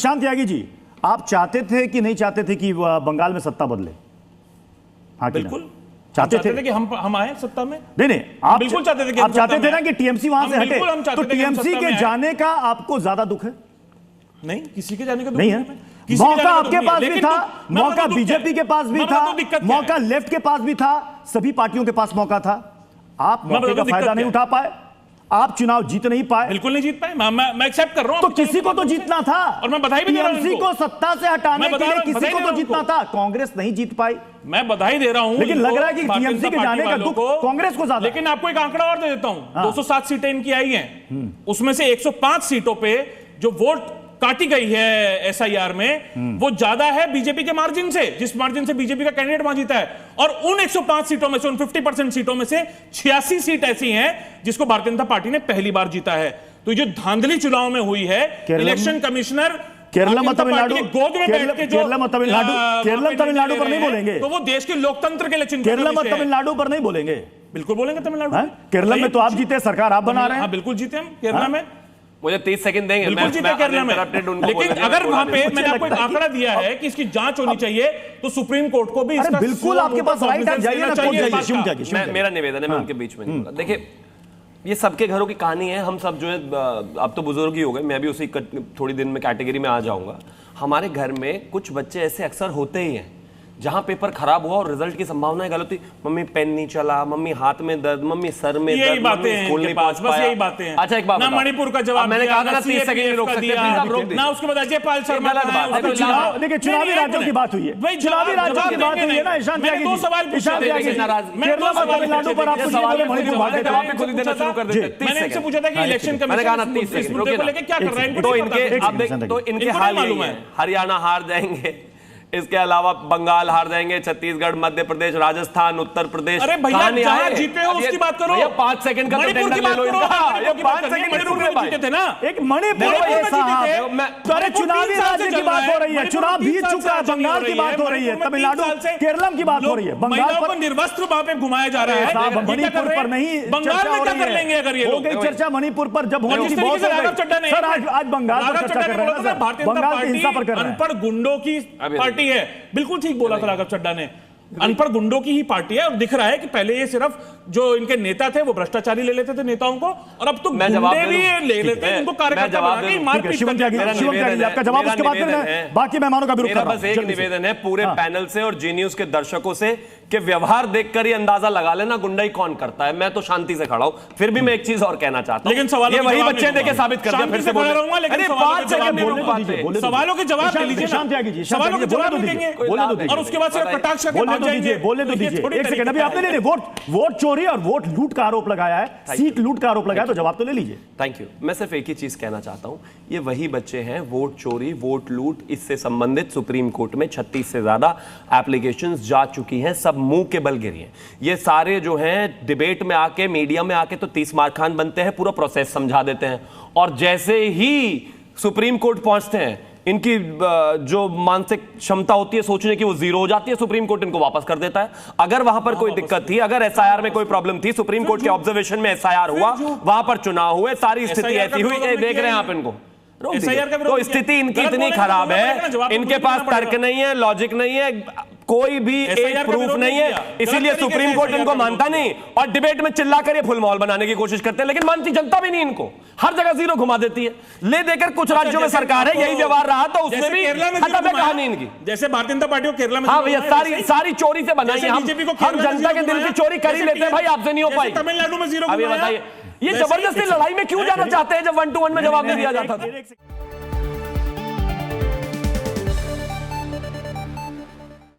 ईशान त्यागी जी, आप चाहते थे कि नहीं चाहते थे कि बंगाल में सत्ता बदले? हाँ, बिल्कुल चाहते थे कि हम आए सत्ता में। नहीं, आप बिल्कुल चाहते थे कि आप चाहते थे ना कि टीएमसी वहां से हटे, तो टीएमसी के जाने का आपको ज्यादा दुख है? नहीं, किसी के जाने का दुख नहीं है। मौका आपके पास भी था, मौका बीजेपी के पास भी था, मौका लेफ्ट के पास भी था, सभी पार्टियों के पास मौका था। आप मौके का फायदा नहीं उठा पाए, आप चुनाव जीत नहीं पाए। बिल्कुल नहीं जीत पाए, मैं एक्सेप्ट कर रहा हूं। तो किसी को तो जीतना था, और मैं बधाई भी दे रहा हूं। टीएमसी को सत्ता से हटाने के लिए किसी को तो जीतना था। कांग्रेस नहीं जीत पाई, मैं बधाई दे रहा हूं। लेकिन लग रहा है कि टीएमसी के जाने का दुख कांग्रेस को ज्यादा। लेकिन आपको एक आंकड़ा और दे देता हूं, 207 सीटें इनकी आई हैं, उसमें से 105 सीटों पे जो वोट काटी गई है एसआईआर में, वो ज्यादा है बीजेपी के मार्जिन से, जिस मार्जिन से बीजेपी का कैंडिडेट वहां जीता है। और उन 105 सीटों में से, उन 50% सीटों में से 86 सीट ऐसी हैं जिसको भारतीय जनता पार्टी ने पहली बार जीता है। तो ये जो धांधली चुनाव में हुई है, इलेक्शन कमिश्नर केरला में तमिलनाडु गोद में बैठ के जो केरला में तमिलनाडु पर नहीं बोलेंगे, तो वो देश के लोकतंत्र के लिए चिंता। केरला में तमिलनाडु पर नहीं बोलेंगे? बिल्कुल बोलेंगे तमिलनाडु। केरला में तो आप जीते, सरकार आप बना रहे हैं। बिल्कुल जीते हम केरला में। मुझे 30 सेकंड देंगे, बिल्कुल जीते केरला में। लेकिन अगर वहां पे मैंने आपको एक आंकड़ा दिया है कि इसकी जांच होनी चाहिए, तो सुप्रीम कोर्ट को भी इसका बिल्कुल आपके पास राइट है, जाइए ना। मेरा निवेदन है, मैं उनके बीच में नहीं बोला। देखिए, ये सबके घरों की कहानी है। हम सब जो है, अब तो बुजुर्ग ही हो गए, मैं भी उसी थोड़ी दिन में कैटेगरी में आ जाऊंगा। हमारे घर में कुछ बच्चे ऐसे अक्सर होते ही हैं जहां पेपर खराब हुआ और रिजल्ट की संभावना गलत हुई, मम्मी पेन नहीं चला, मम्मी हाथ में दर्द, मम्मी सर में दर्द, मम्मी स्कूल नहीं पहुंच पाया। यही बातें हैं। अच्छा, एक बात ना मणिपुर का जवाब मैंने कहा था ना 30 सेकंड में रोक सकते हैं, ना उसके बाद अजय पाल शर्मा देखिए, चुनावी राज्यों की बात हुई है, चुनावी राज्यों की बात हुई है ना। ईशान त्यागी, दो सवाल केरला में तमिलनाडु पर आप सवाल जवाब भी खुद ही देना शुरू कर देते। मैंने इनसे पूछा था कि इलेक्शन कमीशन क्या कर रहा है, तो इनके हाल ही है, हरियाणा हार जाएंगे, इसके अलावा बंगाल हार जाएंगे, छत्तीसगढ़, मध्य प्रदेश, राजस्थान, उत्तर प्रदेश। अरे भैया, जहां जीते हो उसकी बात करो। भैया 5 सेकंड का मणिपुर की बात करो। ये 5 सेकंड मणिपुर में जीते थे ना, एक मणिपुर में साहब। अरे चुनावी राज्य की बात हो रही है, चुनाव बीत चुका है, बंगाल की बात हो रही है, तमिलनाडु केरलम की बात हो रही है, बंगाल पर निर्वस्त्र वहां पे घुमाया जा रहा है। मणिपुर पर नहीं, बंगाल में क्या कर लेंगे अगर ये लोग? चर्चा मणिपुर पर जब होनी थी बहुत सर, आज बंगाल पर चर्चा कर रहे हैं। भारतीय जनता पार्टी अनपढ़ गुंडों की पार्टी है। बिल्कुल ठीक बोला था राघव चड्ढा ने, अनपढ़ गुंडों की ही पार्टी है। और दिख रहा है कि पहले ये सिर्फ जो इनके नेता थे वो भ्रष्टाचारी ले लेते थे नेताओं को, और अब तो गुंडे भी ले लेते हैं उनको कार्यकर्ता बना के मारपीट। शिवम त्यागी, आपका जवाब उसके बाद में बाकी मेहमानों का विरोध कर रहा हूं। बस एक निवेदन है पूरे पैनल से और जी न्यूज के दर्शकों से कि व्यवहार देखकर ही अंदाजा लगा लेना गुंडाई कौन करता है। मैं तो शांति से खड़ा हूं, फिर भी मैं एक चीज और कहना चाहता हूं, लेकिन ये वही बच्चे देखे साबित कर दिया। फिर से बोल रहा हूं, लेकिन सवालों के जवाब दे लीजिए, सवालों के जवाब देंगे और उसके बाद सिर्फ कटाक्ष करके भाग जाएंगे। बोलने तो दीजिए एक सेकंड। अभी आपने नहीं, वोट चोरी और वोट लूट का आरोप लगाया है, सीट लूट का आरोप लगाया, तो जवाब तो ले लीजिए। Thank you. मैं सिर्फ एक ही चीज कहना चाहता हूं, ये वही बच्चे हैं, वोट चोरी, वोट लूट, इससे संबंधित सुप्रीम कोर्ट में 36 से ज्यादा एप्लीकेशंस जा चुकी हैं, सब मुंह के बल गिरी हैं। ये सारे जो हैं डिबेट में आके, मीडिया में आके तो 30 मार खान बनते हैं, पूरा प्रोसेस समझा देते हैं, और जैसे ही सुप्रीम कोर्ट पहुंचते हैं इनकी जो मानसिक क्षमता होती है सोचने की वो जीरो हो जाती है, सुप्रीम कोर्ट इनको वापस कर देता है। अगर वहां पर कोई दिक्कत थी, अगर एसआईआर में कोई प्रॉब्लम थी, सुप्रीम कोर्ट के ऑब्जर्वेशन में एसआईआर हुआ, वहां पर चुनाव हुए, सारी स्थिति ऐसी हुई, देख रहे हैं आप इनको। तो स्थिति इनकी इतनी खराब है, इनके पास तर्क नहीं है, लॉजिक नहीं है, कोई भी एक प्रूफ नहीं है, इसीलिए सुप्रीम कोर्ट इनको मानता नहीं, और डिबेट में चिल्लाकर ये फुल माहौल बनाने की कोशिश करते हैं, लेकिन मानती जनता भी नहीं इनको, हर जगह जीरो घुमा देती है। ले देकर कुछ राज्यों में सरकार है, यही व्यवहार रहा, तो उसमें भी खत्म है कहानी इनकी। जैसे भारतीय जनता पार्टी को केरला में, हाँ भैया, सारी चोरी से बनाई है। हम जनता के दिल की चोरी कर ही लेते हैं भाई, आपसे नहीं हो पाई। तमिलनाडु में जीरो, अभी बताइए, ये जबरदस्ती लड़ाई में क्यों जाना चाहते हैं जब 1-to-1 में जवाब नहीं दिया जाता था?